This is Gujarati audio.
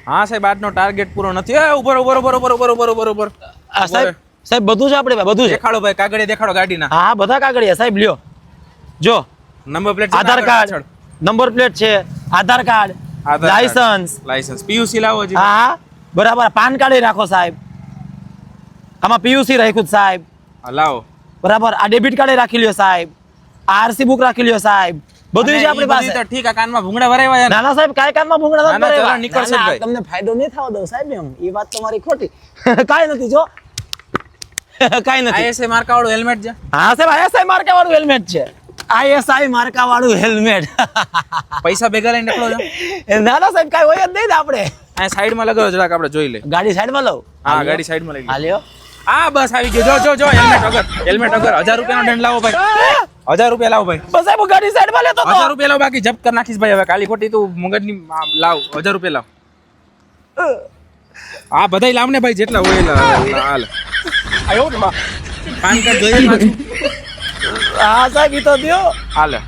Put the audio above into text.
હા સાહેબ આજનો ટાર્ગેટ પૂરો નથી. એ ઉપર. આ સાહેબ બધું છે આપણે બધું છે. દેખાડો ભાઈ કાગળિયા દેખાડો ગાડીના. હા બધા કાગળિયા સાહેબ લ્યો. જો નંબર પ્લેટ આધાર કાર્ડ, નંબર પ્લેટ છે, આધાર કાર્ડ, લાયસન્સ, પીયુસી લાવો જી. હા બરાબર. પાન કાર્ડ રાખો સાહેબ. આમાં પીયુસી રાખ્યું સાહેબ. લાવો બરાબર. આ ડેબિટ કાર્ડ રાખી લ્યો સાહેબ. આરસી બુક રાખી લ્યો સાહેબ. બધું છે આપણી પાસે. તો ઠીક આ કાનમાં ભૂંગળા ભરાવ્યા છે. ના ના સાહેબ કાઈ કાનમાં ભૂંગળા નથી ભરાવ્યા. નીકળશે ભાઈ. તમને ફાયદો નહીં થવા દઉં સાહેબ એમ. એ વાત તમારી ખોટી. કાઈ નથી જો. કાઈ નથી. આઈએસઆઈ માર્કા વાળું હેલ્મેટ છે. હા સાહેબ આઈએસઆઈ માર્કા વાળું હેલ્મેટ છે. આઈએસઆઈ માર્કા વાળું હેલ્મેટ. પૈસા ભેગા લઈને નીકળો છો. ના ના સાહેબ કાઈ હોય જ નહીં ને આપણે. આ સાઈડમાં લગાવો જરાક આપણે જોઈ લે. ગાડી સાઈડમાં લઉં. હા ગાડી સાઈડમાં લઈ લો. હાલ્યો. હા બસ આવી ગયો. જો હેલ્મેટ વગર 1000 રૂપિયાનો દંડ લાવો ભાઈ. 1000 રૂપિયા લાવો ભાઈ. બસ સાહેબ ગાડી સાઈડમાં લેતો તો. 1000 રૂપિયા લાવો બાકી જપ્ત કરી નાખીશ ભાઈ. હવે કાલી ખોટી તું મગજની લાવ 1000 રૂપિયા લાવ. હા બધાય લાવ ને ભાઈ જેટલા હોય હાલ. પાન કાર્ડ જોઈએ પાછું. હા સાહેબ ઈ તો દ્યો. હાલે.